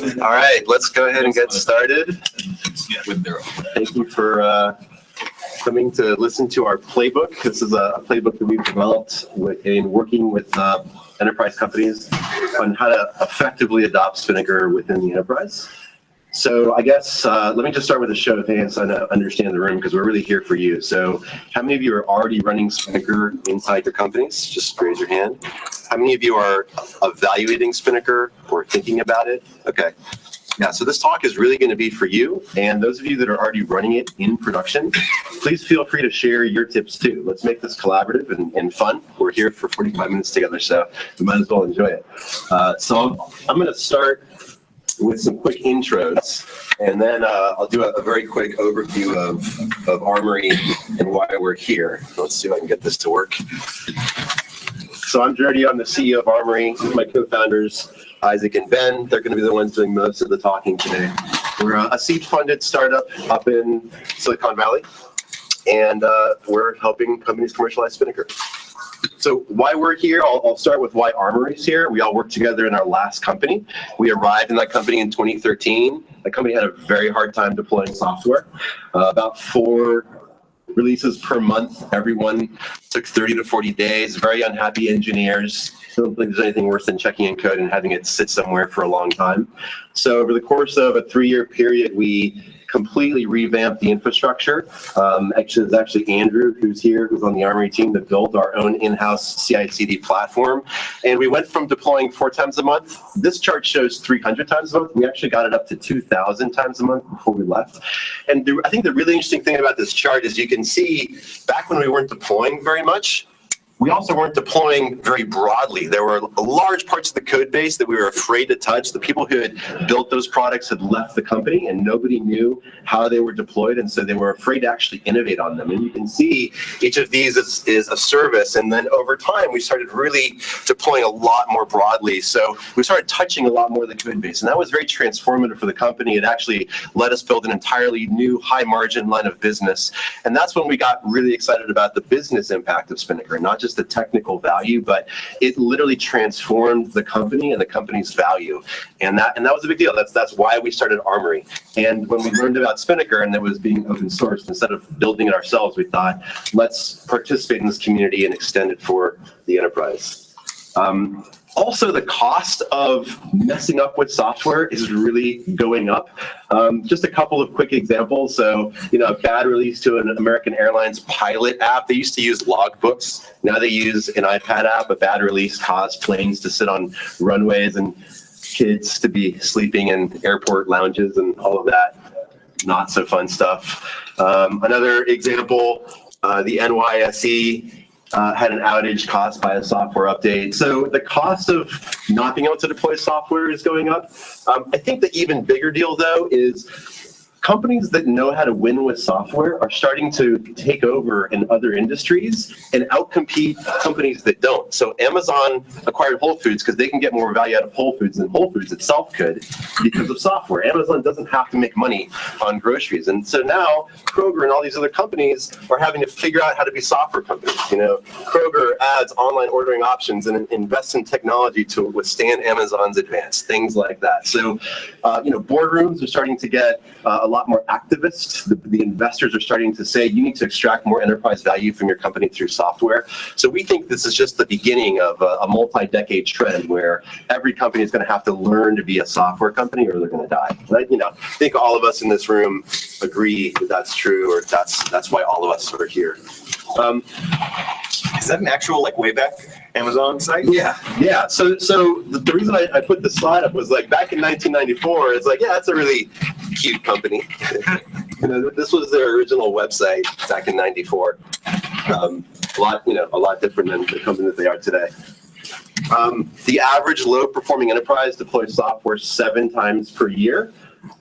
All right, let's go ahead and get started. Thank you for coming to listen to our playbook. This is a playbook that we've developed in working with enterprise companies on how to effectively adopt Spinnaker within the enterprise. So I guess let me just start with a show of hands so I understand the room, because we're really here for you. So how many of you are already running Spinnaker inside your companies? Just raise your hand. How many of you are evaluating Spinnaker or thinking about it? Okay. Yeah, so this talk is really going to be for you. And those of you that are already running it in production, please feel free to share your tips too. Let's make this collaborative and fun. We're here for 45 minutes together, so we might as well enjoy it. So I'm going to start with some quick intros, and then I'll do a very quick overview of Armory and why we're here. Let's see if I can get this to work. So I'm Jordy, I'm the CEO of Armory. My co-founders, Isaac and Ben, they're going to be the ones doing most of the talking today. We're a seed-funded startup up in Silicon Valley, and we're helping companies commercialize Spinnaker. So why we're here, I'll start with why Armorys here. We all worked together in our last company. We arrived in that company in 2013. The company had a very hard time deploying software. About 4 releases per month. Everyone took 30 to 40 days. Very unhappy engineers. I don't think there's anything worse than checking in code and having it sit somewhere for a long time. So over the course of a 3-year period, we completely revamped the infrastructure. Actually, it's actually Andrew, who's here, who's on the Armory team, that built our own in-house CI/CD platform. And we went from deploying 4 times a month. This chart shows 300 times a month. We actually got it up to 2,000 times a month before we left. And I think the really interesting thing about this chart is you can see back when we weren't deploying very much, we also weren't deploying very broadly. There were large parts of the code base that we were afraid to touch. The people who had built those products had left the company, and nobody knew how they were deployed, and so they were afraid to actually innovate on them. And you can see each of these is a service, and then over time we started really deploying a lot more broadly. So we started touching a lot more of the code base, and that was very transformative for the company. It actually let us build an entirely new high-margin line of business, and that's when we got really excited about the business impact of Spinnaker, not just the technical value, but it literally transformed the company and the company's value, and that was a big deal. That's why we started Armory. And when we learned about Spinnaker and it was being open sourced, instead of building it ourselves, we thought, let's participate in this community and extend it for the enterprise. Also, the cost of messing up with software is really going up. Just a couple of quick examples. So, a bad release to an American Airlines pilot app. They used to use logbooks. Now they use an iPad app. A bad release caused planes to sit on runways and kids to be sleeping in airport lounges and all of that. Not so fun stuff. Another example, the NYSE had an outage caused by a software update. So the cost of not being able to deploy software is going up. I think the even bigger deal, though, is companies that know how to win with software are starting to take over in other industries and outcompete companies that don't. So Amazon acquired Whole Foods because they can get more value out of Whole Foods than Whole Foods itself could because of software. Amazon doesn't have to make money on groceries. And so now Kroger and all these other companies are having to figure out how to be software companies. Kroger adds online ordering options and invests in technology to withstand Amazon's advance, things like that. So, boardrooms are starting to get a lot more activists. The investors are starting to say you need to extract more enterprise value from your company through software. So we think this is just the beginning of a multi-decade trend where every company is going to have to learn to be a software company or they're going to die. And I think all of us in this room agree that that's true, or that's why all of us are here. Is that an actual Wayback Amazon site? Yeah. So the reason I put this slide up was back in 1994. It's it's a really cute company. This was their original website back in '94. A lot different than the company that they are today. The average low-performing enterprise deploys software 7 times per year.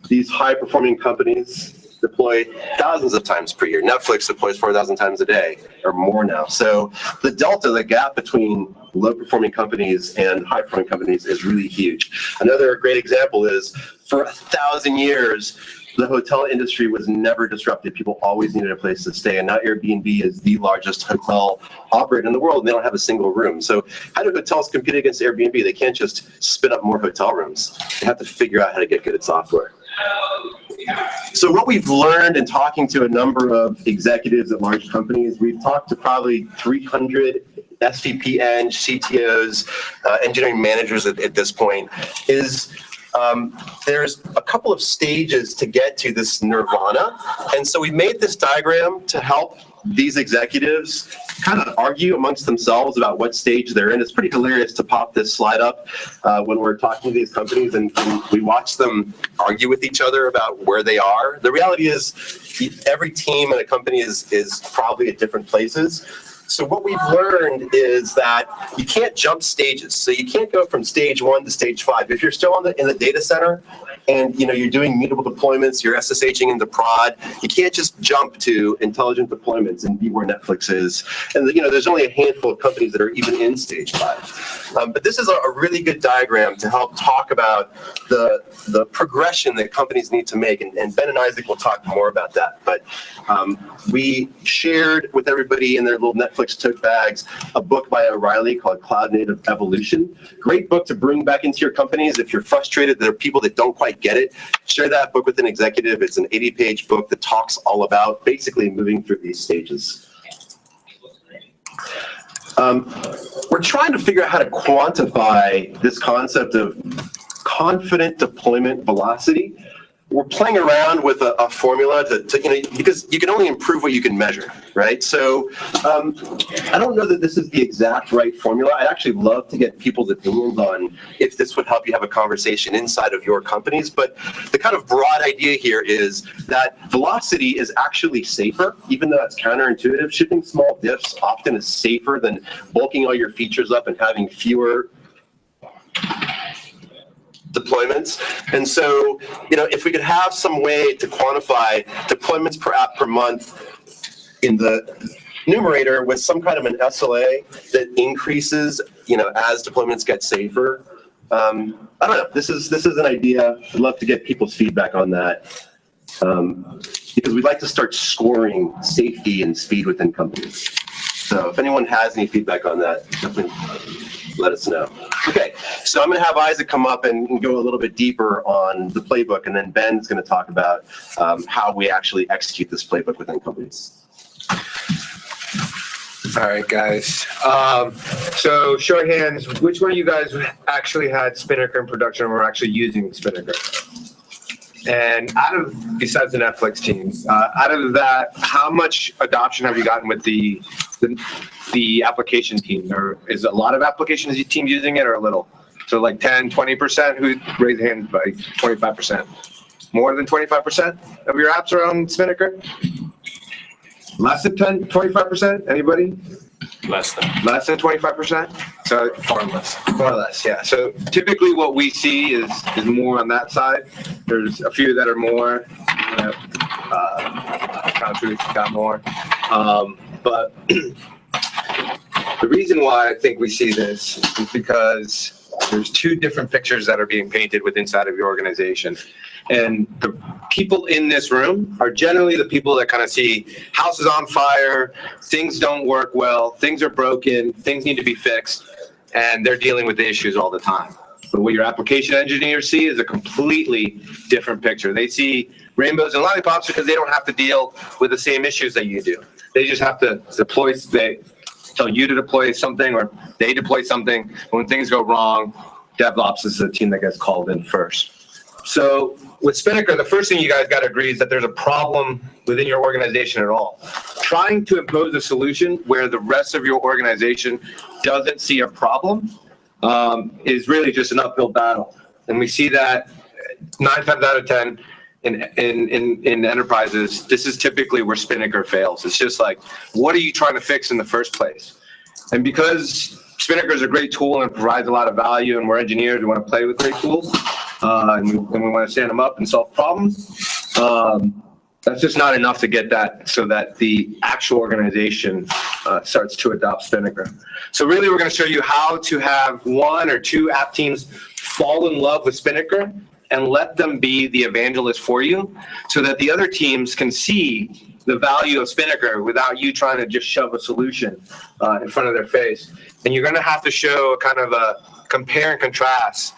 These high-performing companies deploy thousands of times per year. Netflix deploys 4,000 times a day or more now. So the delta, the gap between low-performing companies and high-performing companies is really huge. Another great example is for 1,000 years, the hotel industry was never disrupted. People always needed a place to stay. And now Airbnb is the largest hotel operator in the world, and they don't have a single room. So how do hotels compete against Airbnb? They can't just spin up more hotel rooms. They have to figure out how to get good at software. So what we've learned in talking to a number of executives at large companies, we've talked to probably 300 SVP and CTOs, engineering managers at this point, is there's a couple of stages to get to this nirvana. And so we made this diagram to help these executives kind of argue amongst themselves about what stage they're in. It's pretty hilarious to pop this slide up when we're talking to these companies and we watch them argue with each other about where they are. The reality is every team in a company is probably at different places. So what we've learned is that you can't jump stages. So you can't go from stage 1 to stage 5. If you're still in the data center and you're doing mutable deployments, you're SSHing into prod, you can't just jump to intelligent deployments and be where Netflix is. And there's only a handful of companies that are even in stage 5. But this is a really good diagram to help talk about the progression that companies need to make. And Ben and Isaac will talk more about that. But we shared with everybody in their little Netflix tote bags a book by O'Reilly called Cloud Native Evolution. Great book to bring back into your companies. If you're frustrated, there are people that don't quite get it, share that book with an executive. It's an 80-page book that talks all about basically moving through these stages. We're trying to figure out how to quantify this concept of confident deployment velocity. We're playing around with a formula because you can only improve what you can measure, right? So I don't know that this is the exact right formula. I'd actually love to get people's opinions on if this would help you have a conversation inside of your companies. But the kind of broad idea here is that velocity is actually safer, even though it's counterintuitive. Shipping small diffs often is safer than bulking all your features up and having fewer deployments. And so, if we could have some way to quantify deployments per app per month in the numerator with some kind of an SLA that increases, as deployments get safer. I don't know. This is an idea. I'd love to get people's feedback on that because we'd like to start scoring safety and speed within companies. So if anyone has any feedback on that, definitely let us know. Okay, so I'm going to have Isaac come up and go a little bit deeper on the playbook, and then Ben's going to talk about how we actually execute this playbook within companies. All right, guys. So show of hands, which one of you guys actually had Spinnaker in production or were actually using Spinnaker? And besides the Netflix team, out of that, how much adoption have you gotten with the application team? Or is a lot of applications teams using it or a little? So like 10, 20%? Who raised their hand by 25%? More than 25% of your apps are on Spinnaker? Less than 10, 25%? Anybody? Less than 25%? So far less. Far less, yeah. So typically what we see is more on that side. There's a few that are more, countries got more. But the reason why I think we see this is because there's two different pictures that are being painted with inside of your organization. And the people in this room are generally the people that kind of see house is on fire, things don't work well, things are broken, things need to be fixed, and they're dealing with the issues all the time. But what your application engineers see is a completely different picture. They see rainbows and lollipops because they don't have to deal with the same issues that you do. They just have to deploy, they tell you to deploy something or they deploy something. When things go wrong, DevOps is the team that gets called in first. So with Spinnaker, the first thing you guys got to agree is that there's a problem within your organization at all. Trying to impose a solution where the rest of your organization doesn't see a problem is really just an uphill battle. And we see that 9 times out of 10 in enterprises, this is typically where Spinnaker fails. It's just like, what are you trying to fix in the first place? And because Spinnaker is a great tool and provides a lot of value, and we're engineers, we want to play with great tools, and we want to stand them up and solve problems. That's just not enough to get that so that the actual organization starts to adopt Spinnaker. So really, we're going to show you how to have 1 or 2 app teams fall in love with Spinnaker and let them be the evangelist for you so that the other teams can see the value of Spinnaker without you trying to just shove a solution in front of their face. And you're going to have to show kind of a compare and contrast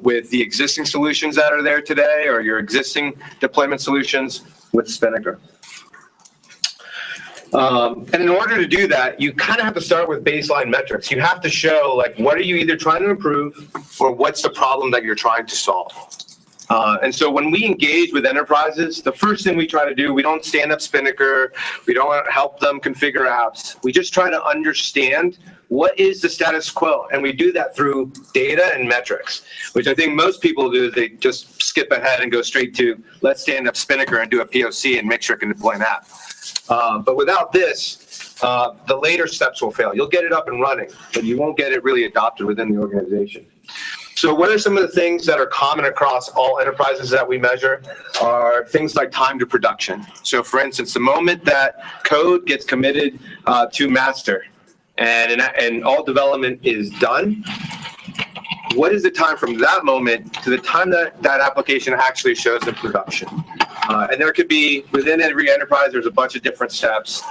with the existing solutions that are there today or your existing deployment solutions with Spinnaker. And in order to do that, you kind of have to start with baseline metrics. You have to show, like, what are you either trying to improve or what's the problem that you're trying to solve. And so when we engage with enterprises, the first thing we try to do, we don't stand up Spinnaker, we don't help them configure apps. We just try to understand what is the status quo. And we do that through data and metrics, which I think most people do. They just skip ahead and go straight to, let's stand up Spinnaker and do a POC and make sure it can deploy an app. But without this, the later steps will fail. You'll get it up and running, but you won't get it really adopted within the organization. So what are some of the things that are common across all enterprises that we measure are things like time to production. So for instance, the moment that code gets committed to master and all development is done, what is the time from that moment to the time that that application actually shows in production? And there could be, within every enterprise, there's a bunch of different steps.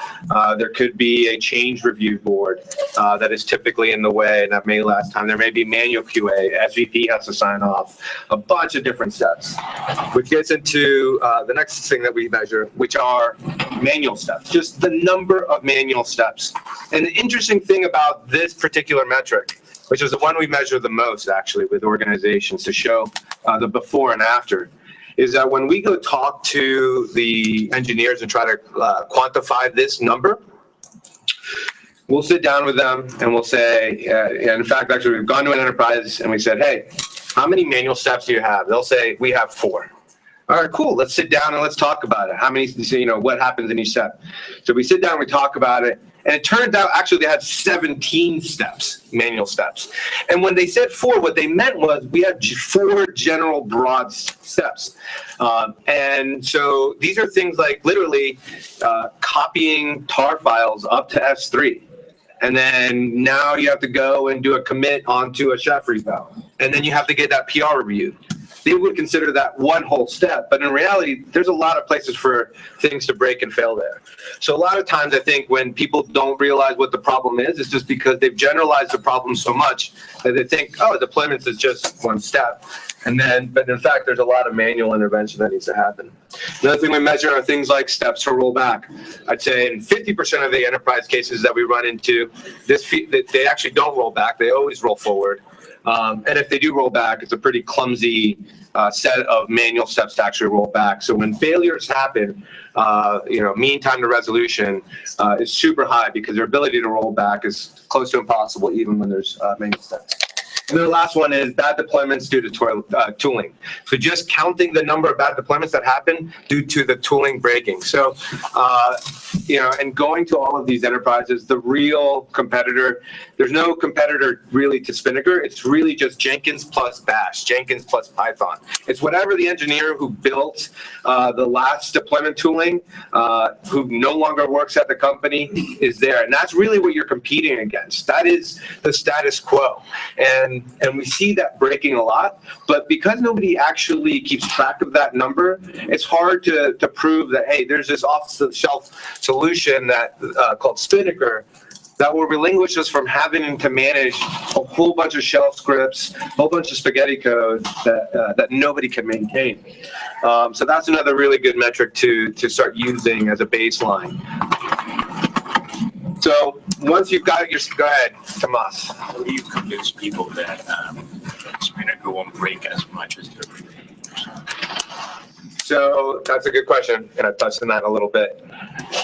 There could be a change review board that is typically in the way, and that may last time. There may be manual QA, SVP has to sign off, a bunch of different steps, which gets into the next thing that we measure, which are manual steps, just the number of manual steps. And the interesting thing about this particular metric, which is the one we measure the most actually with organizations to show the before and after, is that when we go talk to the engineers and try to quantify this number, we'll sit down with them and we'll say, and in fact, actually, we've gone to an enterprise and we said, hey, how many manual steps do you have? They'll say, we have 4. All right, cool. Let's sit down and let's talk about it. How many, what happens in each step? So we sit down, we talk about it. And it turned out, actually, they had 17 steps, manual steps. And when they said 4, what they meant was we had 4 general broad steps. And so these are things like literally copying tar files up to S3. And then now you have to go and do a commit onto a chef repo. And then you have to get that PR reviewed. They would consider that one whole step, but in reality, there's a lot of places for things to break and fail there. So a lot of times I think when people don't realize what the problem is, it's just because they've generalized the problem so much that they think, oh, deployments is just one step. But in fact, there's a lot of manual intervention that needs to happen. Another thing we measure are things like steps to roll back. I'd say in 50% of the enterprise cases that we run into, they actually don't roll back. They always roll forward. And if they do roll back, it's a pretty clumsy set of manual steps to actually roll back. So when failures happen, mean time to resolution is super high because their ability to roll back is close to impossible even when there's manual steps. And then the last one is bad deployments due to tooling. So just counting the number of bad deployments that happen due to the tooling breaking. So, and going to all of these enterprises, the real competitor, there's no competitor really to Spinnaker. It's really just Jenkins plus Bash, Jenkins plus Python. It's whatever the engineer who built the last deployment tooling, who no longer works at the company, is there. And that's really what you're competing against. That is the status quo. And we see that breaking a lot, but because nobody actually keeps track of that number, it's hard to prove that, hey, there's this off-the-shelf solution that called Spinnaker that will relinquish us from having to manage a whole bunch of shell scripts, a whole bunch of spaghetti code that nobody can maintain. So that's another really good metric to start using as a baseline. So once you've got your, go ahead, Tomas. How do you convince people that Spinnaker won't break as much as their previous? So that's a good question, and I touched on that a little bit.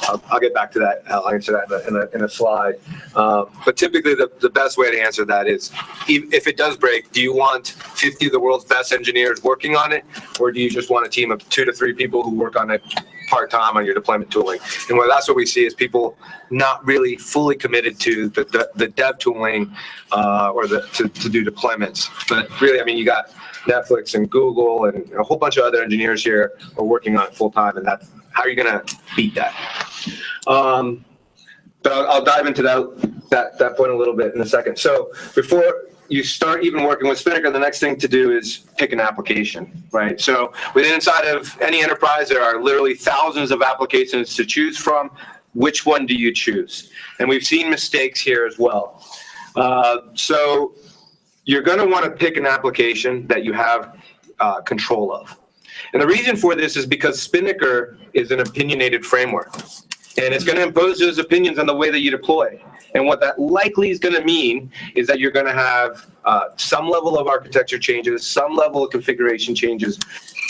I'll get back to that. I'll answer that in a slide. But typically, the best way to answer that is, if it does break, do you want 50 of the world's best engineers working on it, or do you just want a team of 2 to 3 people who work on it part-time on your deployment tooling? And that's what we see is people not really fully committed to the dev tooling or to do deployments. But really, I mean, you got Netflix and Google and a whole bunch of other engineers here are working on it full-time, and that's how are you going to beat that? But I'll dive into that point a little bit in a second. So before you start even working with Spinnaker, the next thing to do is pick an application, right? So inside of any enterprise, there are literally thousands of applications to choose from. Which one do you choose? And we've seen mistakes here as well. So you're going to want to pick an application that you have control of. And the reason for this is because Spinnaker is an opinionated framework. And it's going to impose those opinions on the way that you deploy. And what that likely is going to mean is that you're going to have some level of architecture changes, some level of configuration changes,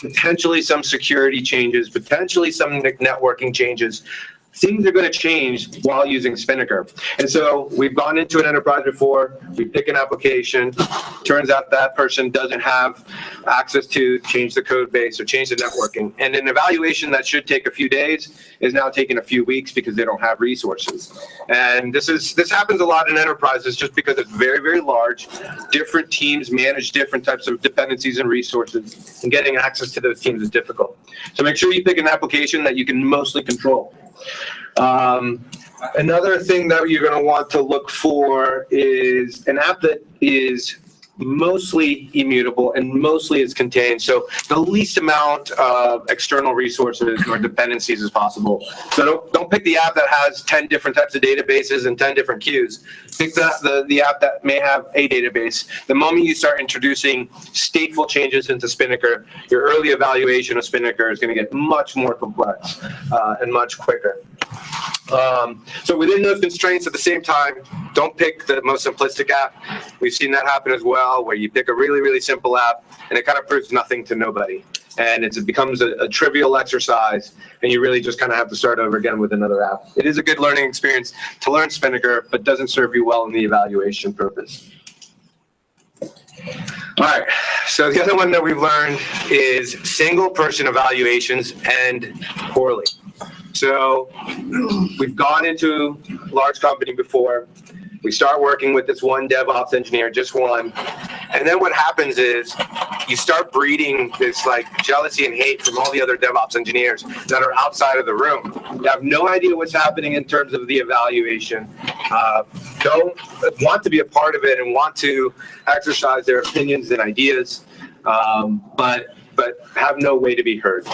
potentially some security changes, potentially some networking changes. Things are going to change while using Spinnaker. And so we've gone into an enterprise before, we pick an application, turns out that person doesn't have access to change the code base or change the networking. And an evaluation that should take a few days is now taking a few weeks because they don't have resources. And this happens a lot in enterprises just because it's very, very large. Different teams manage different types of dependencies and resources, and getting access to those teams is difficult. So make sure you pick an application that you can mostly control. Another thing that you're going to want to look for is an app that is mostly immutable and mostly is contained. So the least amount of external resources or dependencies as possible. So don't pick the app that has 10 different types of databases and 10 different queues. Pick the app that may have a database. The moment you start introducing stateful changes into Spinnaker, your early evaluation of Spinnaker is going to get much more complex and much quicker. So within those constraints, at the same time, don't pick the most simplistic app. We've seen that happen as well, where you pick a really, really simple app and it kind of proves nothing to nobody. And it becomes a trivial exercise, and you really just kind of have to start over again with another app. It is a good learning experience to learn Spinnaker, but doesn't serve you well in the evaluation purpose. All right, so the other one that we've learned is single person evaluations end poorly. So we've gone into a large company before. We start working with this one DevOps engineer, just one. And then what happens is you start breeding this like jealousy and hate from all the other DevOps engineers that are outside of the room. You have no idea what's happening in terms of the evaluation. Don't want to be a part of it and want to exercise their opinions and ideas, but have no way to be heard.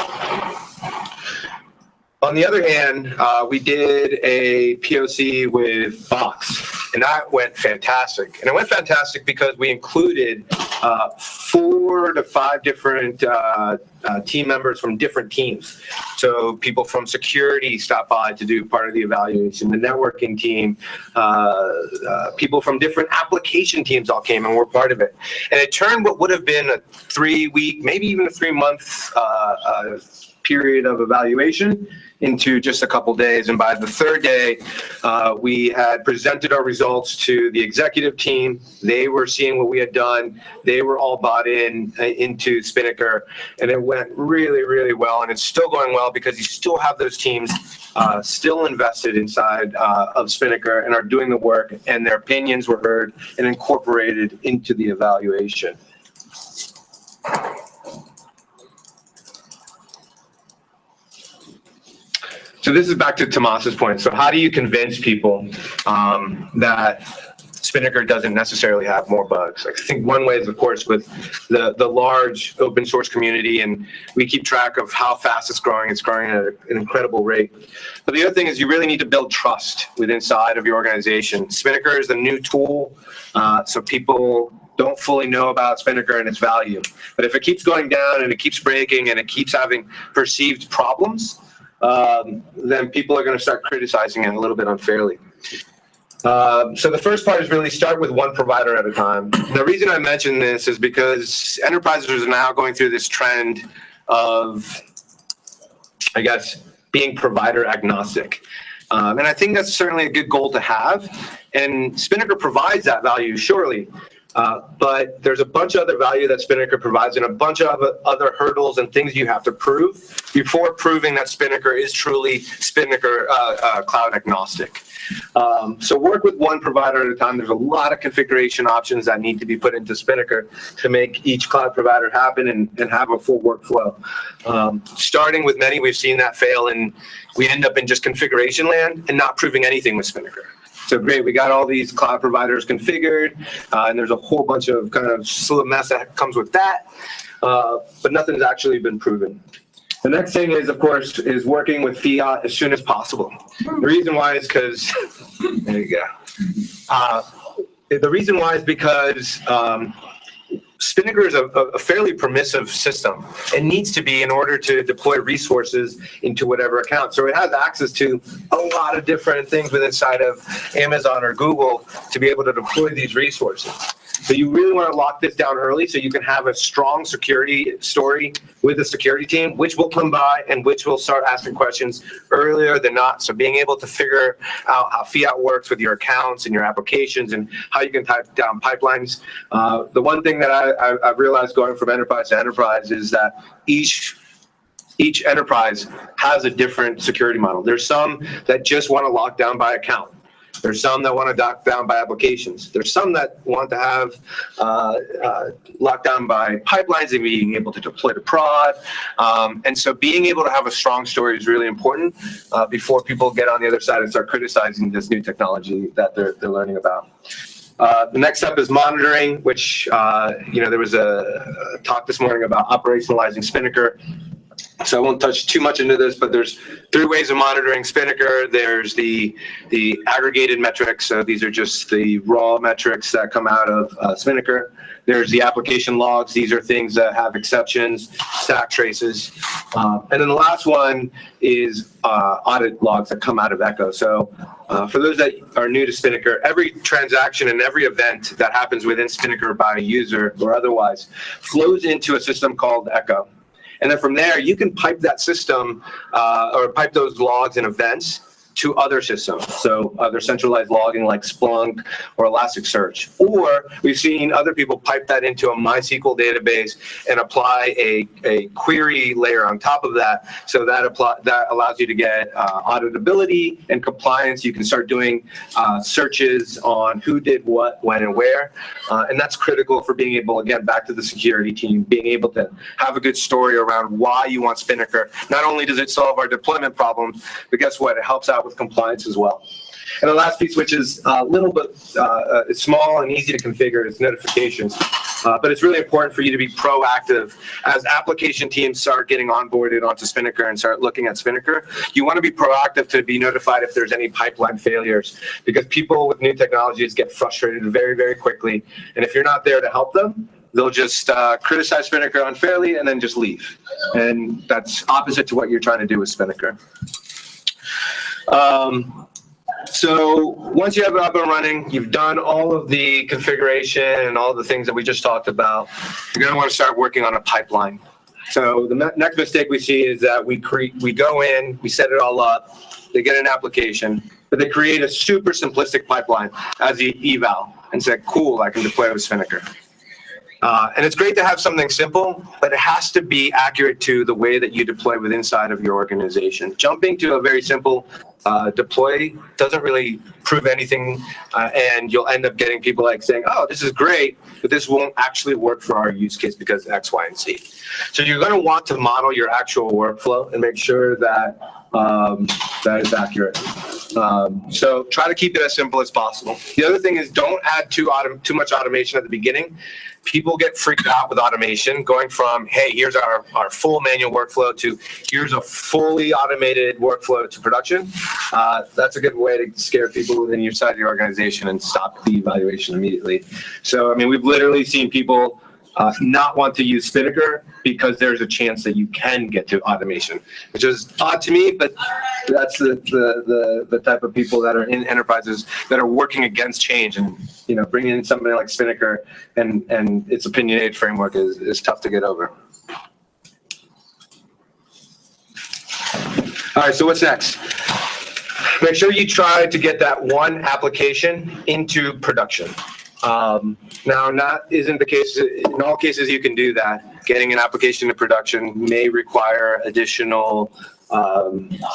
On the other hand, we did a POC with Box, and that went fantastic. And it went fantastic because we included 4 to 5 different team members from different teams. So people from security stopped by to do part of the evaluation, the networking team, people from different application teams all came and were part of it. And it turned what would have been a 3-week, maybe even a 3-month period of evaluation into just a couple days. And by the 3rd day, we had presented our results to the executive team. They were seeing what we had done. They were all bought into Spinnaker, and it went really, really well. And it's still going well because you still have those teams still invested inside of Spinnaker and are doing the work, and their opinions were heard and incorporated into the evaluation. So this is back to Tomas's point. So how do you convince people that Spinnaker doesn't necessarily have more bugs? I think one way is, of course, with the large open source community, and we keep track of how fast it's growing. It's growing at an incredible rate. But the other thing is you really need to build trust inside of your organization. Spinnaker is a new tool, so people don't fully know about Spinnaker and its value. But if it keeps going down and it keeps breaking and it keeps having perceived problems, then people are going to start criticizing it a little bit unfairly. So the first part is really start with one provider at a time. The reason I mention this is because enterprises are now going through this trend of, I guess, being provider agnostic. And I think that's certainly a good goal to have. And Spinnaker provides that value, surely. But there's a bunch of other value that Spinnaker provides and a bunch of other hurdles and things you have to prove before proving that Spinnaker is truly Spinnaker cloud agnostic. So work with one provider at a time. There's a lot of configuration options that need to be put into Spinnaker to make each cloud provider happen and have a full workflow. Starting with many, we've seen that fail, and we end up in just configuration land and not proving anything with Spinnaker. So great, we got all these cloud providers configured, and there's a whole bunch of kind of slew of mess that comes with that, but nothing's actually been proven. The next thing is, of course, is working with fiat as soon as possible. The reason why is because, there you go. The reason why is because Spinnaker is a fairly permissive system. It needs to be in order to deploy resources into whatever account. So it has access to a lot of different things within inside of Amazon or Google to be able to deploy these resources. So you really want to lock this down early so you can have a strong security story with the security team, which will come by and which will start asking questions earlier than not. So being able to figure out how fiat works with your accounts and your applications and how you can type down pipelines. The one thing that I've realized going from enterprise to enterprise is that each enterprise has a different security model. There's some that just want to lock down by account. There's some that want to lock down by applications. There's some that want to have lockdown by pipelines and being able to deploy to prod. And so being able to have a strong story is really important before people get on the other side and start criticizing this new technology that they're learning about. The next step is monitoring, which, there was a talk this morning about operationalizing Spinnaker. So I won't touch too much into this, but there's 3 ways of monitoring Spinnaker. There's the aggregated metrics. So these are just the raw metrics that come out of Spinnaker. There's the application logs. These are things that have exceptions, stack traces. And then the last one is audit logs that come out of Echo. So for those that are new to Spinnaker, every transaction and every event that happens within Spinnaker by a user or otherwise flows into a system called Echo. And then from there, you can pipe that system or pipe those logs and events to other systems. So other centralized logging like Splunk or Elasticsearch. Or we've seen other people pipe that into a MySQL database and apply a query layer on top of that. So that allows you to get auditability and compliance. You can start doing searches on who did what, when, and where. And that's critical for being able, again, back to the security team, being able to have a good story around why you want Spinnaker. Not only does it solve our deployment problems, but guess what? It helps out with compliance as well. And the last piece, which is a little bit small and easy to configure, is notifications. But it's really important for you to be proactive. As application teams start getting onboarded onto Spinnaker and start looking at Spinnaker, you want to be proactive to be notified if there's any pipeline failures, because people with new technologies get frustrated very, very quickly. And if you're not there to help them, they'll just criticize Spinnaker unfairly and then just leave. And that's opposite to what you're trying to do with Spinnaker. So once you have it up and running, you've done all of the configuration and all the things that we just talked about, you're going to want to start working on a pipeline. So the next mistake we see is that we go in, we set it all up, they get an application, but they create a super simplistic pipeline as the eval and say, cool, I can deploy with Spinnaker. And it's great to have something simple, but it has to be accurate to the way that you deploy with inside of your organization. Jumping to a very simple deploy doesn't really prove anything, and you'll end up getting people like saying, oh, this is great, but this won't actually work for our use case because X, Y, and Z. So you're going to want to model your actual workflow and make sure that that is accurate. So try to keep it as simple as possible. The other thing is don't add too much automation at the beginning. People get freaked out with automation, going from, hey, here's our full manual workflow to here's a fully automated workflow to production. That's a good way to scare people within your side of your organization and stop the evaluation immediately. So, I mean, we've literally seen people not want to use Spinnaker because there's a chance that you can get to automation, which is odd to me, but that's the type of people that are in enterprises that are working against change, and bringing in somebody like Spinnaker and its opinionated framework is tough to get over. All right, so what's next? Make sure you try to get that one application into production. Now, isn't the case. In all cases, you can do that. Getting an application to production may require additional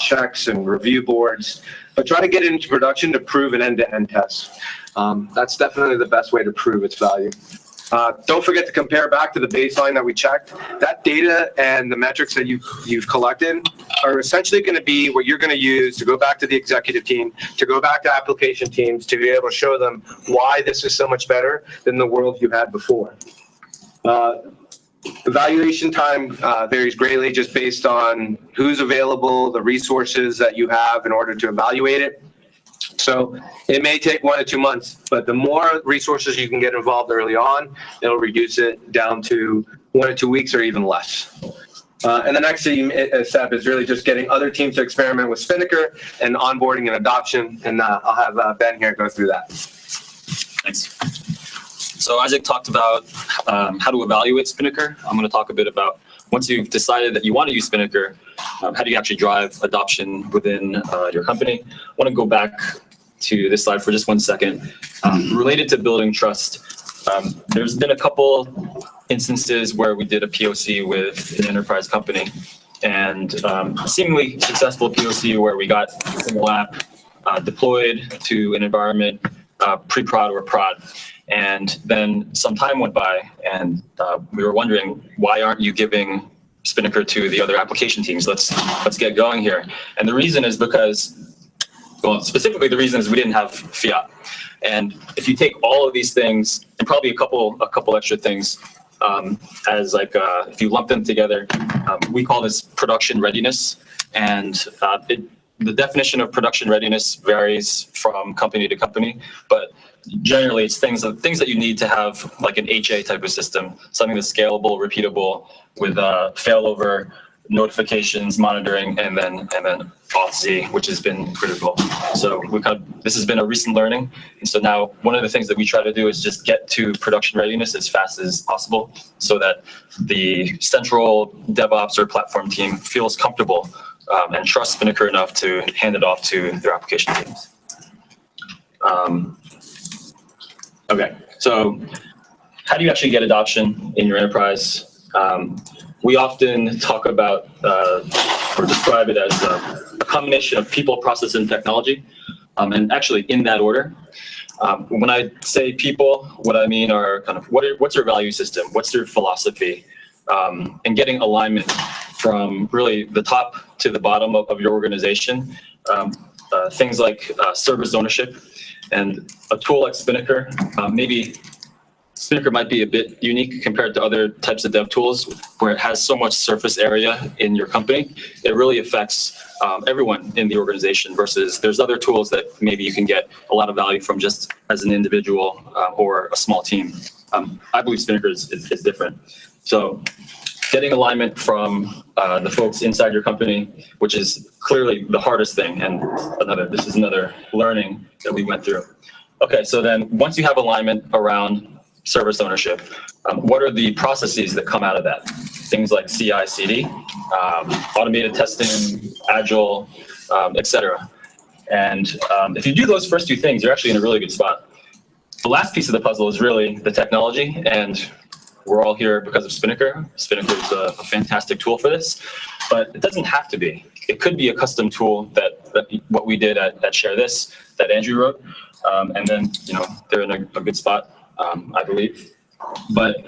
checks and review boards, but try to get it into production to prove an end-to-end test. That's definitely the best way to prove its value. Don't forget to compare back to the baseline that we checked. That data and the metrics that you've collected are essentially going to be what you're going to use to go back to the executive team, to go back to application teams, to be able to show them why this is so much better than the world you had before. Evaluation time varies greatly just based on who's available, the resources that you have in order to evaluate it. So it may take 1 to 2 months, but the more resources you can get involved early on, it'll reduce it down to 1 to 2 weeks or even less. And the next step is really just getting other teams to experiment with Spinnaker and onboarding and adoption. And I'll have Ben here go through that. Thanks. So Isaac talked about how to evaluate Spinnaker. I'm going to talk a bit about once you've decided that you want to use Spinnaker, how do you actually drive adoption within your company? I want to go back to this slide for just 1 second. Related to building trust, there's been a couple instances where we did a POC with an enterprise company, and seemingly successful POC where we got a single app deployed to an environment, pre-prod or prod. And then some time went by, and we were wondering, why aren't you giving Spinnaker to the other application teams? Let's get going here. And the reason is because, well, specifically the reason is we didn't have fiat. And if you take all of these things and probably a couple extra things, as like if you lump them together, we call this production readiness. And the definition of production readiness varies from company to company, but generally it's things that you need to have, like an HA type of system, something that's scalable, repeatable, with failover, notifications, monitoring, and then auth-Z, which has been critical. So this has been a recent learning, and so now one of the things that we try to do is just get to production readiness as fast as possible, so that the central DevOps or platform team feels comfortable and trusts Spinnaker enough to hand it off to their application teams. Okay, so how do you actually get adoption in your enterprise? We often talk about or describe it as a combination of people, process, and technology, and actually in that order. When I say people, what I mean are kind of what's your value system, what's your philosophy, and getting alignment from really the top to the bottom of your organization. Things like service ownership, and a tool like Spinnaker, maybe Spinnaker might be a bit unique compared to other types of dev tools where it has so much surface area in your company. It really affects everyone in the organization versus there's other tools that maybe you can get a lot of value from just as an individual or a small team. I believe Spinnaker is different. So getting alignment from the folks inside your company, which is clearly the hardest thing, and this is another learning that we went through. Okay, so then once you have alignment around service ownership, what are the processes that come out of that? Things like CI/CD, automated testing, agile, etc. And if you do those first two things, you're actually in a really good spot. The last piece of the puzzle is really the technology, and we're all here because of Spinnaker. Spinnaker is a fantastic tool for this, but it doesn't have to be. It could be a custom tool that what we did at Share This that Andrew wrote, and then they're in a good spot, I believe. But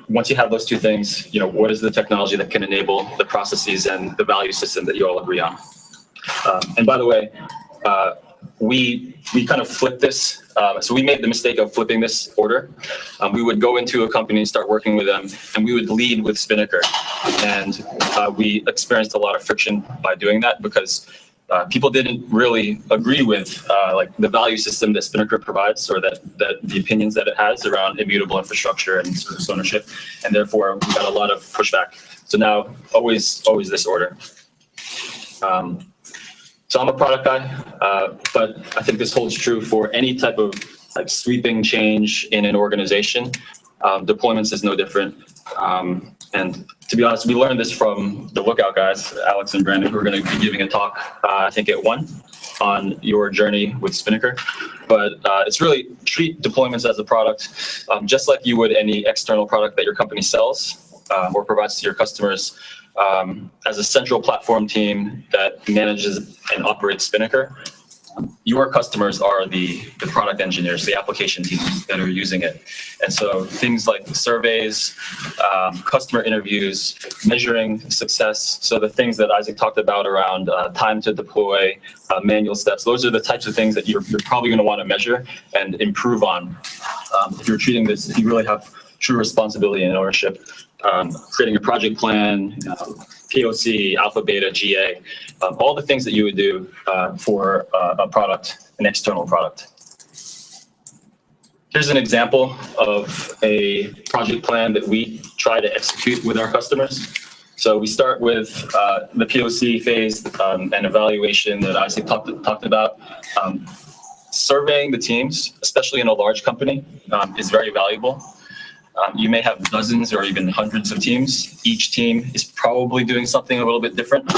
once you have those two things, what is the technology that can enable the processes and the value system that you all agree on? And by the way, we kind of flipped this. So we made the mistake of flipping this order. We would go into a company and start working with them, and we would lead with Spinnaker. And we experienced a lot of friction by doing that because people didn't really agree with like the value system that Spinnaker provides, or that the opinions that it has around immutable infrastructure and service ownership, and therefore we got a lot of pushback. So now always this order. So I'm a product guy, but I think this holds true for any type of like sweeping change in an organization. Deployments is no different. And to be honest, we learned this from the Lookout guys, Alex and Brandon, who are going to be giving a talk, I think at 1, on your journey with Spinnaker. But it's really treat deployments as a product, just like you would any external product that your company sells or provides to your customers. As a central platform team that manages and operates Spinnaker, your customers are the product engineers, the application teams that are using it. And so things like surveys, customer interviews, measuring success. So the things that Isaac talked about around time to deploy, manual steps, those are the types of things that you're probably going to want to measure and improve on. If you're treating this, if you really have true responsibility and ownership, creating a project plan, POC, alpha, beta, GA, all the things that you would do for a product, an external product. Here's an example of a project plan that we try to execute with our customers. So we start with the POC phase and evaluation that Isaac talked about. Surveying the teams, especially in a large company, is very valuable. You may have dozens or even hundreds of teams. Each team is probably doing something a little bit different.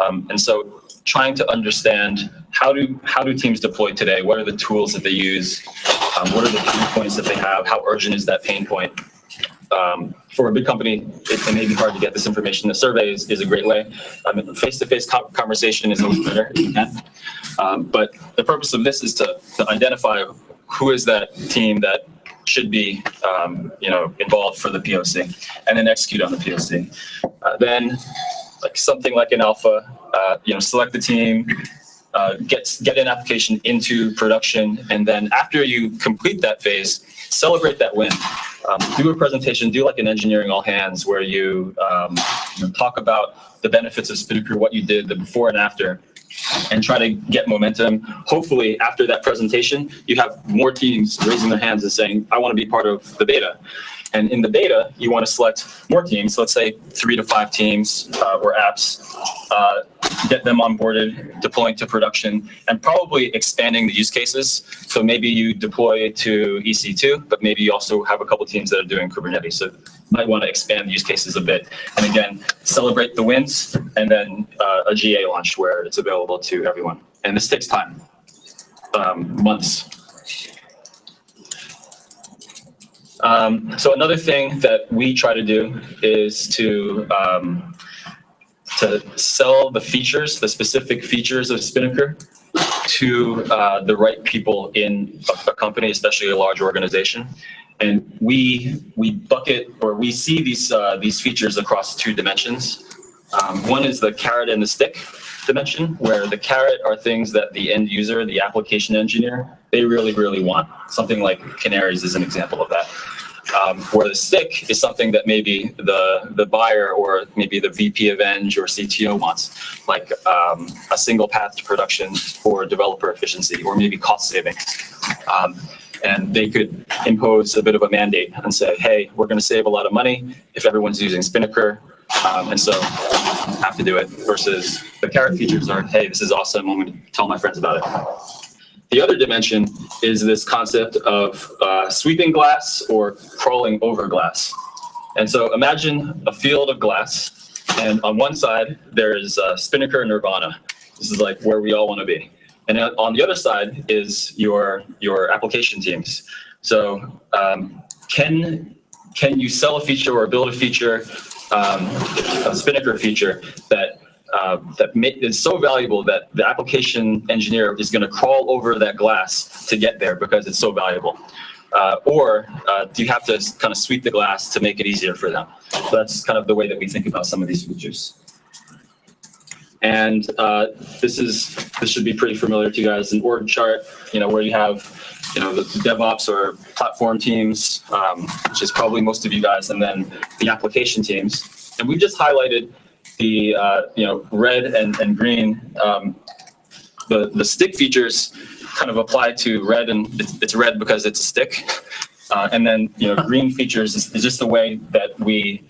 And so trying to understand how do teams deploy today? What are the tools that they use? What are the pain points that they have? How urgent is that pain point? For a big company, it may be hard to get this information. The survey is a great way. Face-to-face conversation is always better if you can. But the purpose of this is to identify who is that team that should be involved for the POC, and then execute on the POC. Then, like something like an alpha, select the team, get an application into production, and then after you complete that phase, celebrate that win. Do a presentation, do like an engineering all hands where you talk about the benefits of Spinnaker, what you did, the before and after, and try to get momentum. Hopefully, after that presentation, you have more teams raising their hands and saying, I want to be part of the beta. And in the beta, you want to select more teams, let's say 3 to 5 teams or apps, get them onboarded, deploying to production, and probably expanding the use cases. So maybe you deploy to EC2, but maybe you also have a couple teams that are doing Kubernetes. So you might want to expand the use cases a bit. And again, celebrate the wins, and then a GA launch where it's available to everyone. And this takes time, months. So another thing that we try to do is to sell the features, the specific features of Spinnaker, to the right people in a company, especially a large organization. And we bucket, or we see these features across 2 dimensions. One is the carrot and the stick dimension, where the carrot are things that the end user, the application engineer, they really, really want. Something like canaries is an example of that. Where the stick is something that maybe the buyer or maybe the VP of Eng or CTO wants, like a single path to production for developer efficiency, or maybe cost savings. And they could impose a bit of a mandate and say, hey, we're going to save a lot of money if everyone's using Spinnaker. And so you have to do it, versus the carrot features are, hey, this is awesome, I'm going to tell my friends about it. The other dimension is this concept of sweeping glass or crawling over glass. And so imagine a field of glass, and on one side, there is Spinnaker Nirvana. This is like where we all want to be. And on the other side is your application teams. So can you sell a feature or build a feature, a Spinnaker feature that is so valuable that the application engineer is going to crawl over that glass to get there because it's so valuable? Or do you have to kind of sweep the glass to make it easier for them? So that's kind of the way that we think about some of these features. And this should be pretty familiar to you guys. An org chart, where you have, the DevOps or platform teams, which is probably most of you guys, and then the application teams. And we've just highlighted the red and green. The stick features kind of apply to red, and it's red because it's a stick. And then green features is just the way that we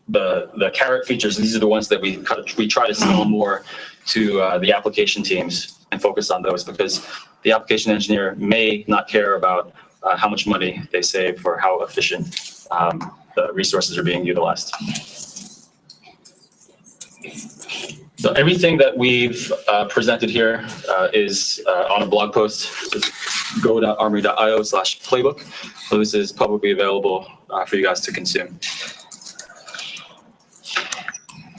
the carrot features. These are the ones that we try to sell more to the application teams and focus on those, because the application engineer may not care about how much money they save or how efficient the resources are being utilized. So everything that we've presented here is on a blog post. Just go to armory.io/playbook. So this is publicly available for you guys to consume.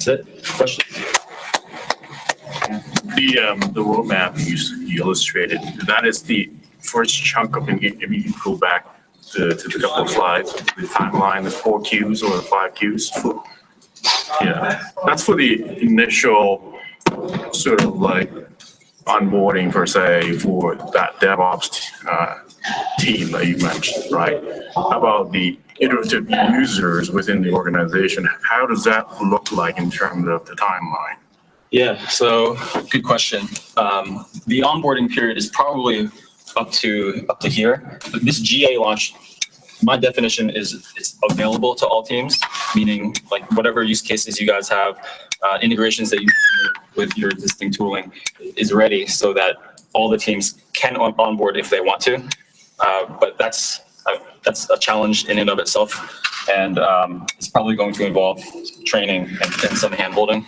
That's it. Questions? The roadmap you illustrated, that is the first chunk of if you go back to the couple of slides, the timeline, the 4 Qs or the 5 Qs. Yeah, that's for the initial sort of like onboarding per se for that DevOps team that you mentioned, right? How about the iterative users within the organization? How does that look like in terms of the timeline? Yeah, so good question. The onboarding period is probably up to here. This GA launch, my definition is it's available to all teams, meaning like whatever use cases you guys have, integrations that you with your existing tooling is ready so that all the teams can onboard if they want to. But that's a challenge in and of itself, and it's probably going to involve training and some hand-holding.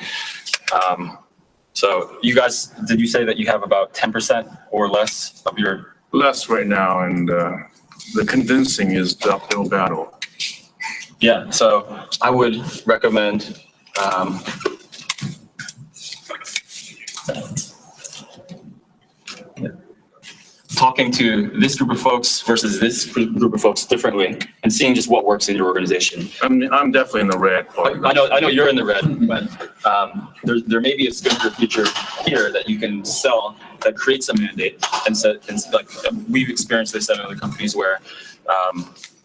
So you guys, did you say that you have about 10% or less of your? Less right now, and the convincing is the uphill battle. Yeah, so I would recommend talking to this group of folks versus this group of folks differently and seeing just what works in your organization. I'm definitely in the red part. I know you're in the red, but there may be a Spinnaker feature here that you can sell that creates a mandate and like we've experienced this at other companies where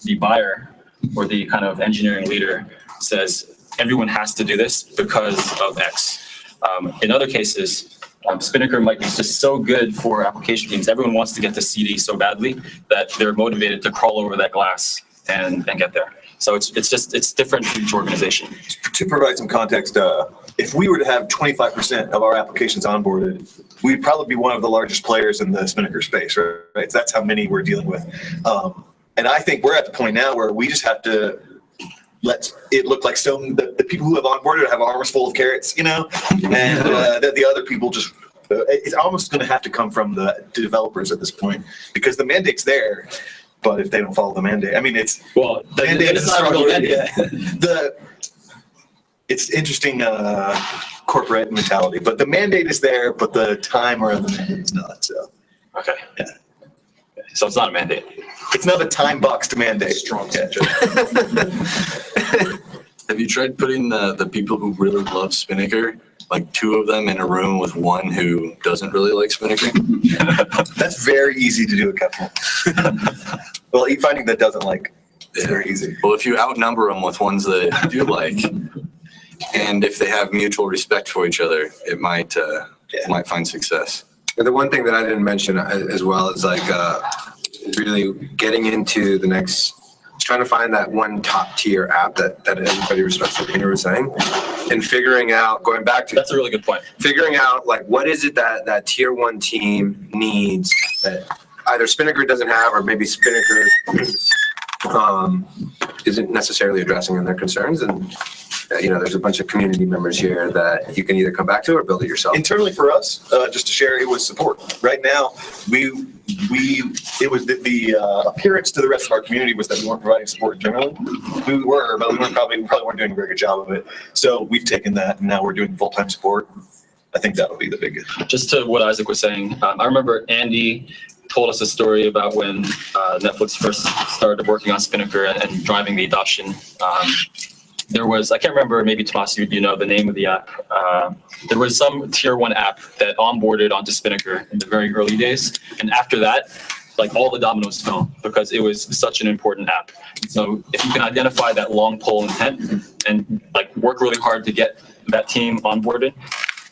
the buyer or the kind of engineering leader says everyone has to do this because of X. In other cases, Spinnaker might be just so good for application teams. Everyone wants to get to CD so badly that they're motivated to crawl over that glass and get there. So it's different for each organization. To provide some context, if we were to have 25% of our applications onboarded, we'd probably be one of the largest players in the Spinnaker space, right? So that's how many we're dealing with. And I think we're at the point now where we just have to let it look like the people who have onboarded have arms full of carrots, and that the other people just, it's almost going to have to come from the developers at this point because the mandate's there. But if they don't follow the mandate, I mean, it's well, the mandate is a struggle. mandate. It's interesting corporate mentality, but the mandate is there, but the time around the mandate is not. So Okay. Yeah. So it's not a mandate. It's not a time boxed mandate. Strong Have you tried putting the people who really love Spinnaker, like 2 of them in a room with one who doesn't really like Spinnaker? That's very easy to do, Captain. Well, finding that doesn't like is very easy. Well, if you outnumber them with ones that do like, and if they have mutual respect for each other, it might find success. And the one thing that I didn't mention as well is like really getting into the next, trying to find that one top tier app that everybody respects, what Peter was saying, and figuring out, going back to, That's a really good point. figuring out like what is it that tier 1 team needs that either Spinnaker doesn't have or maybe Spinnaker isn't necessarily addressing in their concerns. And there's a bunch of community members here that you can either come back to or build it yourself. Internally for us, just to share, it was support. Right now, it was the appearance to the rest of our community was that we weren't providing support generally. We were, but we probably weren't doing a very good job of it. So we've taken that and now we're doing full-time support. I think that'll be the biggest. Just to what Isaac was saying, I remember Andy told us a story about when Netflix first started working on Spinnaker and driving the adoption. There was, I can't remember, maybe Tomas, you know the name of the app. There was some tier 1 app that onboarded onto Spinnaker in the very early days. And after that, like all the dominoes fell because it was such an important app. So if you can identify that long pole intent and like work really hard to get that team onboarded,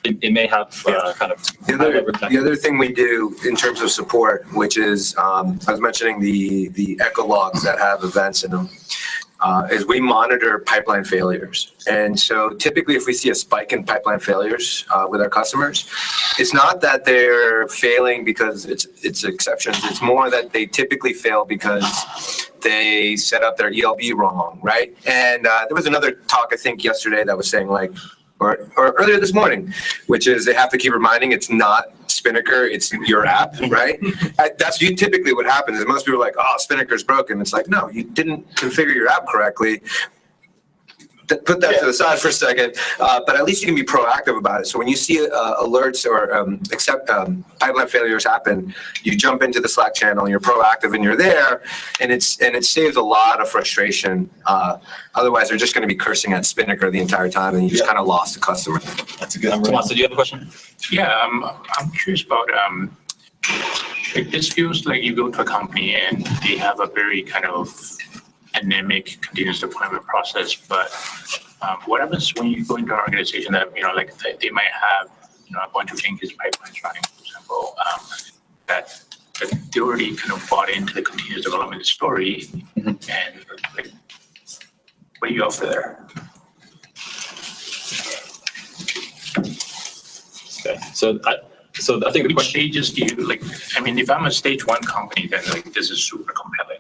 it may have kind of. The other thing we do in terms of support, which is, I was mentioning the echo logs that have events in them, is we monitor pipeline failures. And so typically if we see a spike in pipeline failures with our customers, it's not that they're failing because it's exceptions. It's more that they typically fail because they set up their ELB wrong, right? And there was another talk, I think, yesterday that was saying like, or earlier this morning, which is they have to keep reminding it's not Spinnaker, it's your app, right? That's typically what happens is most people are like, oh, Spinnaker's broken. It's like, no, you didn't configure your app correctly. put that to the side for a second, but at least you can be proactive about it. So when you see alerts or pipeline failures happen, you jump into the Slack channel and you're proactive and you're there, and it saves a lot of frustration. Otherwise, they're just going to be cursing at Spinnaker the entire time, and you just kind of lost a customer. That's a good. Tomas, do you have a question? Yeah, I'm curious about, like, this feels like you go to a company and they have a very kind of anemic continuous deployment process, but what happens when you go into an organization that, like they might have, a bunch of Jenkins pipelines running, for example, that they already kind of bought into the continuous development story, and like, what do you offer there? Okay, so I think the Which question. stages do you, like, I mean, if I'm a stage 1 company, then like this is super compelling.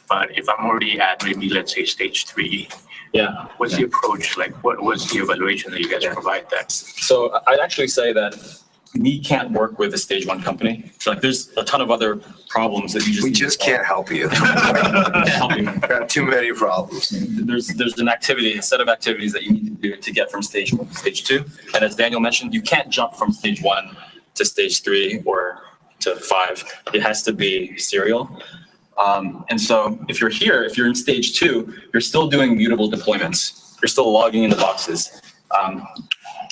But if I'm already at maybe, let's say, stage 3, Yeah. what's the approach? Like, what was the evaluation that you guys provide that? So I'd actually say that we can't work with a stage 1 company. So, like, there's a ton of other problems that you just We need just to solve. can't help you. Can't help you. Got too many problems. There's a set of activities that you need to do to get from stage 1 to stage 2. And as Daniel mentioned, you can't jump from stage 1 to stage 3 or to 5. It has to be serial. And so if you're in stage 2, you're still doing mutable deployments. You're still logging in the boxes.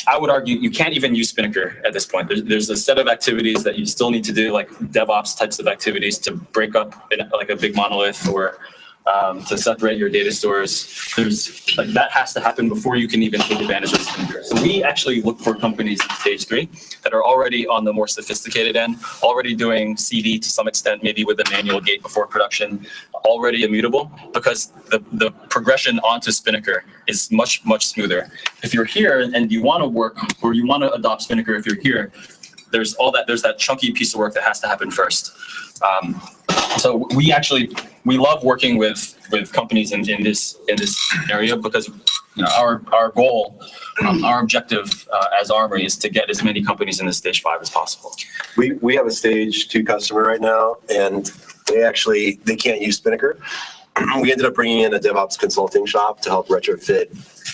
I would argue you can't even use Spinnaker at this point. There's a set of activities that you still need to do, like DevOps types of activities to break up like a big monolith or to separate your data stores. There's like that has to happen before you can even take advantage of Spinnaker. So we actually look for companies in stage 3 that are already on the more sophisticated end, already doing CD to some extent, maybe with a manual gate before production, already immutable, because the progression onto Spinnaker is much, much smoother. If you're here and you want to work or you want to adopt Spinnaker, if you're here, there's that chunky piece of work that has to happen first. So we love working with companies in this area because our goal, our objective as Armory is to get as many companies in the stage 5 as possible. We have a stage 2 customer right now, and they can't use Spinnaker. We ended up bringing in a DevOps consulting shop to help retrofit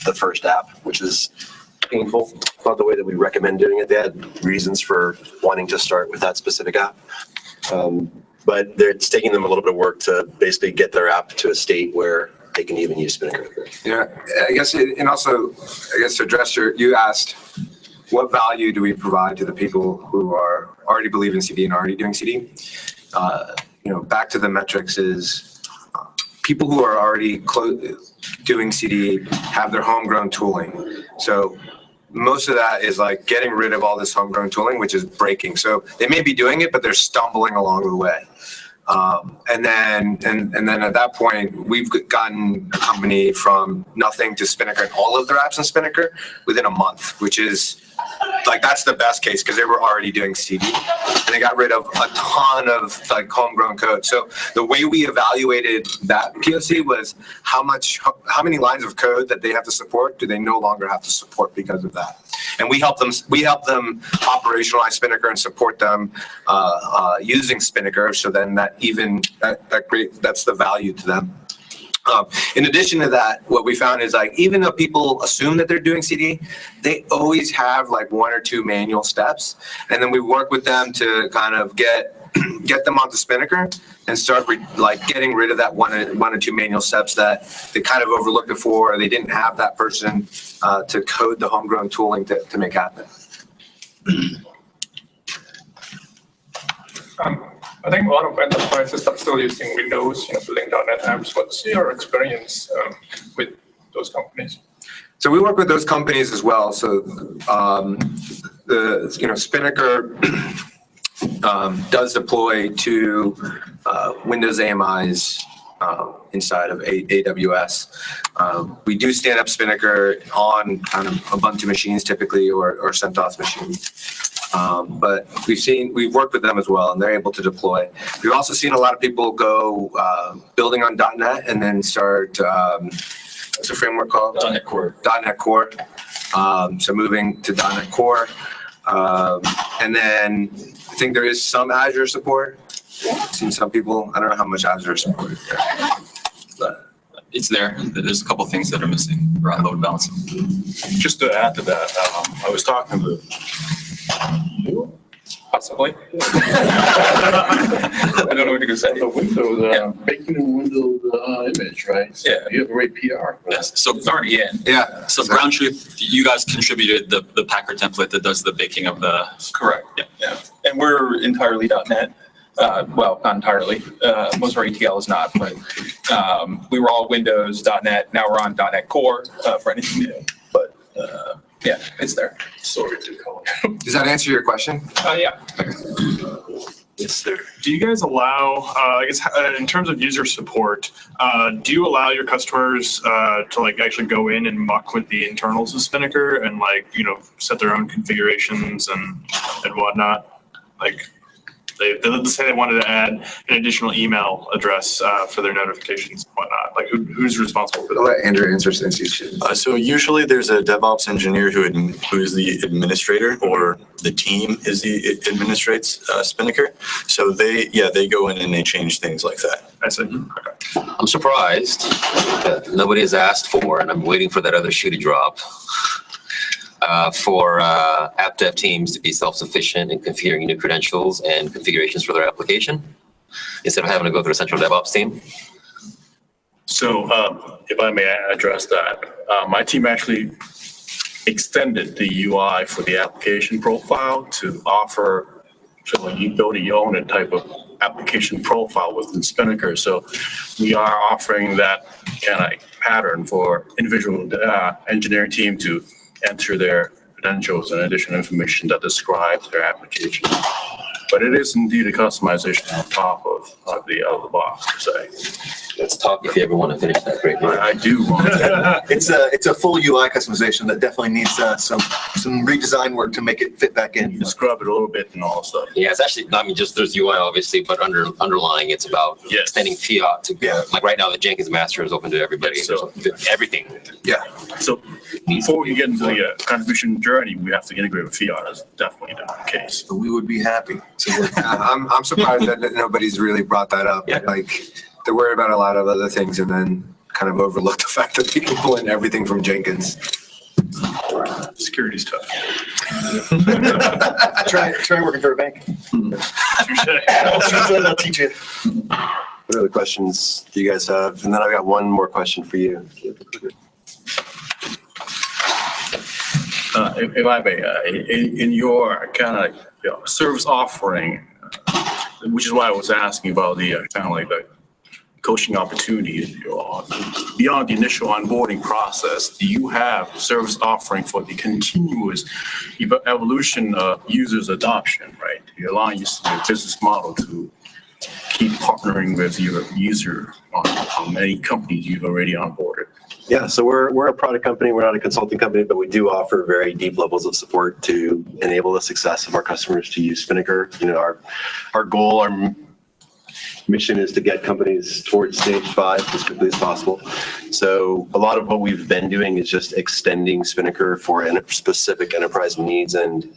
the first app, which is painful. It's not the way that we recommend doing it. They had reasons for wanting to start with that specific app. But it's taking them a little bit of work to basically get their app to a state where they can even use Spinnaker. Yeah, I guess, and also, I guess to address you asked, what value do we provide to the people who are already believe in CD and already doing CD? Back to the metrics is people who are already doing CD have their homegrown tooling. So most of that is like getting rid of all this homegrown tooling, which is breaking. So they may be doing it, but they're stumbling along the way. And then at that point, we've gotten a company from nothing to Spinnaker and all of their apps in Spinnaker within a month, which is like, that's the best case because they were already doing CD and they got rid of a ton of like homegrown code. So the way we evaluated that POC was how many lines of code that they have to support do they no longer have to support because of that. And we help them operationalize Spinnaker and support them using Spinnaker. So then that's the value to them. In addition to that, what we found is like, even though people assume that they're doing CD, they always have like 1 or 2 manual steps. And then we work with them to kind of get them onto Spinnaker and start getting rid of that 1 or 2 manual steps that they kind of overlooked before, or they didn't have that person to code the homegrown tooling to make happen. I think a lot of enterprises are still using Windows, building .NET apps. What's your experience with those companies? So we work with those companies as well. So Spinnaker does deploy to Windows AMIs inside of AWS. We do stand up Spinnaker on kind of Ubuntu machines typically, or CentOS machines. But we've worked with them as well, and they're able to deploy. We've also seen a lot of people go building on .NET and then start, what's the framework called? .NET Core. .NET Core. So moving to .NET Core. And then I think there is some Azure support. I've seen some people, I don't know how much Azure support is there. But it's there. There's a couple things that are missing around load balancing. Just to add to that, I was talking to you, possibly. I don't know what you can say. The Windows, making a Windows image, right? So Yeah. you have a great PR. Yes. So It's already in. Yeah. So ground truth, you guys contributed the Packer template that does the baking of the. Correct. Yeah. Yeah. And we're entirely .NET. Well, not entirely. Most of our ETL is not, but we were all Windows, .NET. Now we're on .NET Core for anything new. But yeah, it's there. Sorry to call. Does that answer your question? Yeah. Yes, sir. Do you guys allow, I guess, in terms of user support, do you allow your customers to like actually go in and muck with the internals of Spinnaker and like, set their own configurations and whatnot? Like, let's say they wanted to add an additional email address for their notifications and whatnot. Like, who's responsible for I'll that? let Andrew answer since you should. So usually there's a DevOps engineer who is the administrator, or the team administrates Spinnaker. So they go in and they change things like that. I see. Okay. I'm surprised that nobody has asked for, and I'm waiting for that other shoe to drop, for app dev teams to be self-sufficient in configuring new credentials and configurations for their application, instead of having to go through a central DevOps team. So if I may address that, my team actually extended the UI for the application profile to offer, so when you build your own type of application profile within Spinnaker. So we are offering that kind of pattern for individual engineering team to enter their credentials and additional information that describes their application. But it is indeed a customization on top of the out of the box, per se. Let's talk if you ever want to finish that great. I do want to. It's a full UI customization that definitely needs some redesign work to make it fit back in. You scrub it a little bit and all that stuff. Yeah, it's actually, I mean, just there's UI obviously, but underlying it's about Yes. extending fiat to, Yeah. like right now the Jenkins master is open to everybody. So- There's everything. Yeah. So before we get into the contribution journey, we have to integrate with fiat. That's definitely the case. So we would be happy. I'm surprised that nobody's really brought that up. Yeah. Like, they're worried about a lot of other things and then kind of overlook the fact that people pull in everything from Jenkins. Security's tough. Try working for a bank. I'll teach you. What other questions do you guys have? And then I've got one more question for you. If I may, in your kind of service offering, which is why I was asking about the kind of like the coaching opportunities beyond the initial onboarding process, do you have service offering for the continuous evolution of users adoption, right? You allow your business model to keep partnering with your user on many companies you've already onboarded. Yeah, so we're a product company. We're not a consulting company, but we do offer very deep levels of support to enable the success of our customers to use Spinnaker. Our goal, our mission is to get companies towards stage 5 as quickly as possible. So a lot of what we've been doing is just extending Spinnaker for specific enterprise needs and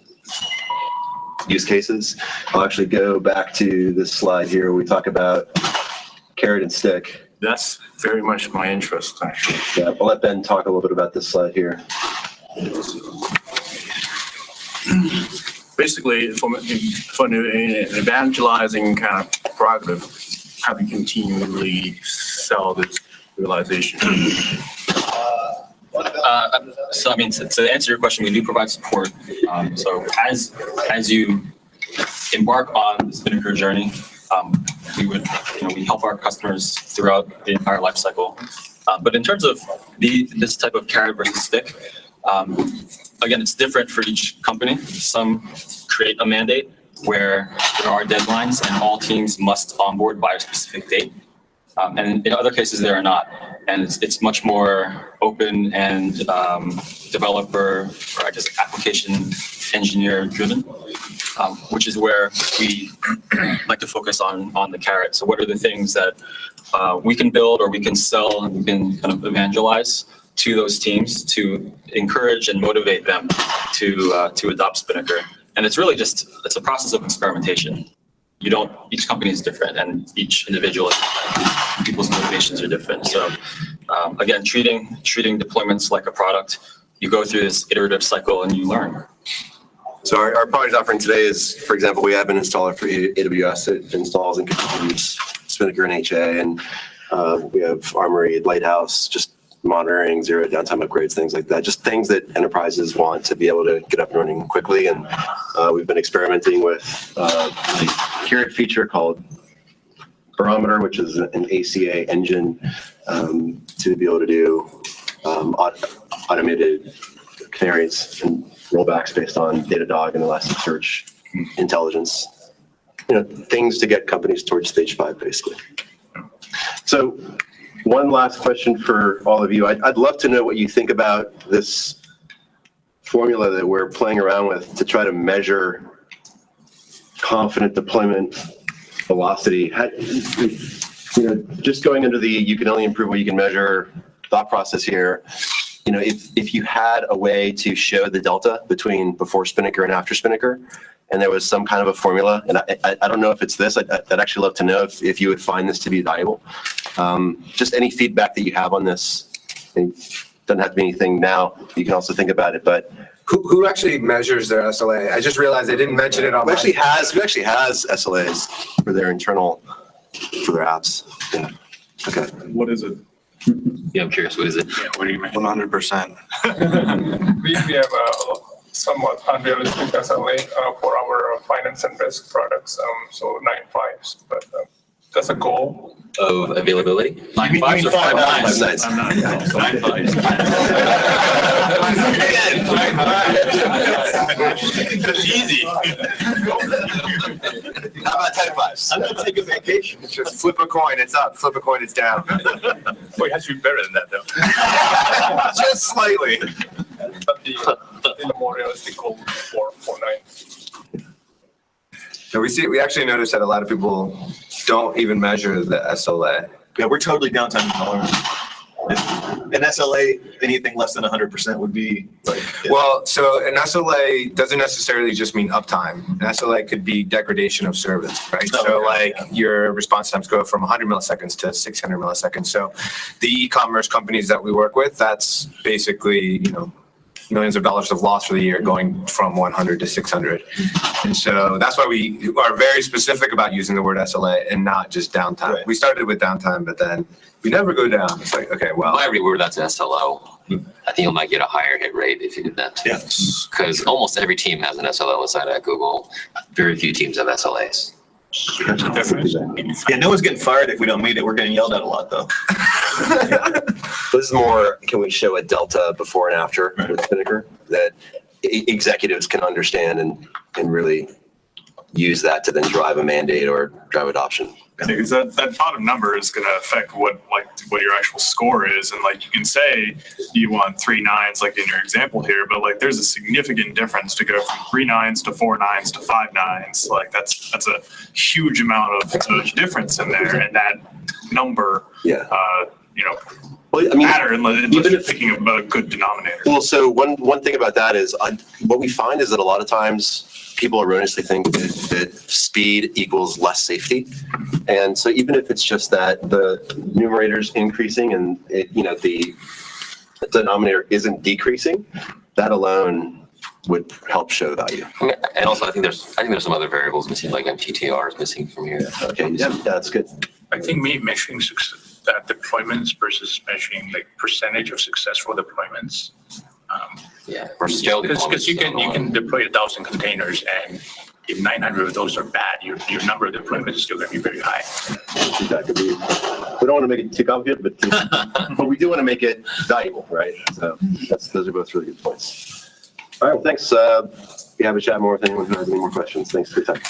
use cases. I'll actually go back to this slide here where we talk about carrot and stick. That's very much my interest, actually. Yeah, I'll let Ben talk a little bit about this slide here. Basically, from an evangelizing kind of prerogative, how we continually sell this realization. So I mean, to answer your question, we do provide support. So as you embark on the Spinnaker journey, we help our customers throughout the entire life cycle. But in terms of this type of carrot versus stick, again, it's different for each company. Some create a mandate where there are deadlines and all teams must onboard by a specific date. And in other cases, there are not. And it's much more open and developer, or I guess application engineer driven, which is where we like to focus on the carrot. So what are the things that we can build or we can sell and we can kind of evangelize to those teams to encourage and motivate them to adopt Spinnaker. And it's really it's a process of experimentation. Each company is different and each individual is different. people's motivations are different. So again, treating deployments like a product, you go through this iterative cycle and you learn. So our product offering today is, for example, we have an installer for AWS that installs and configures Spinnaker and HA, and we have Armory, Lighthouse, just monitoring, zero downtime upgrades, things like that. Just things that enterprises want to be able to get up and running quickly. And we've been experimenting with a Carrot feature called Barometer, which is an ACA engine to be able to do automated canaries and rollbacks based on Datadog and Elasticsearch intelligence. Things to get companies towards stage 5, basically. So one last question for all of you. I'd love to know what you think about this formula that we're playing around with to try to measure confident deployment velocity. Just going into the you can only improve what you can measure thought process here. If you had a way to show the delta between before Spinnaker and after Spinnaker, and there was some kind of a formula, and I don't know if it's this, I'd actually love to know if you would find this to be valuable. Just any feedback that you have on this. It doesn't have to be anything now. You can also think about it, but Who actually measures their SLA? I just realized I didn't mention it on who actually has SLAs for their apps? Yeah. Okay. What is it? Yeah, I'm curious, what is it? Yeah, what do you mean? 100%. We have a somewhat unrealistic SLA for our finance and risk products, so 9.5s, but that's a goal. Of availability? 9.5s or 5.9s? 5.9s. 9.5s. That's easy. How about 10.5s? I'm gonna take a vacation. Just flip a coin, it's up. Flip a coin, it's down. Well, it has to be better than that, though. Just slightly. But the more realistic goal for 9. So we actually noticed that a lot of people don't even measure the SLA. Yeah, we're totally downtime intolerant. An SLA, anything less than 100% would be like. Well, so an SLA doesn't necessarily just mean uptime. An SLA could be degradation of service, right? Oh, So okay, like yeah. your response times go from 100 milliseconds to 600 milliseconds. So the e-commerce companies that we work with, that's basically, millions of dollars of loss for the year going from 100 to 600. And so that's why we are very specific about using the word SLA and not just downtime. Right. We started with downtime, but then we never go down. It's like, okay, well. If I reword that to SLO, I think you might get a higher hit rate if you did that. Yeah. Because almost every team has an SLO inside at Google. Very few teams have SLAs. Yeah, no one's getting fired if we don't meet it. We're getting yelled at a lot, though. This is more, can we show a delta before and after with Spinnaker that executives can understand and really use that to then drive a mandate or drive adoption? Because that bottom number is going to affect what your actual score is, and like you can say you want 3 9s like in your example here, but like there's a significant difference to go from 3 9s to 4 9s to 5 9s. Like that's a huge amount of difference in there, and that number, Well, I mean, matter unless you're picking a good denominator. Well, so one thing about that is what we find is that a lot of times people erroneously think that speed equals less safety. And so even if it's just that the numerator's increasing and the denominator isn't decreasing, that alone would help show value. And also, I think there's some other variables missing, like MTTR is missing from here. Okay, yeah, that's good. I think measuring deployments versus measuring like percentage of successful deployments. Versus jail Because you can deploy 1,000 containers, and if 900 of those are bad, your number of deployments is still going to be very high. Exactly. We don't want to make it too complicated, but we do want to make it valuable, right? So those are both really good points. All right, well, thanks. We have a chat more with anyone who has any more questions. Thanks for your time.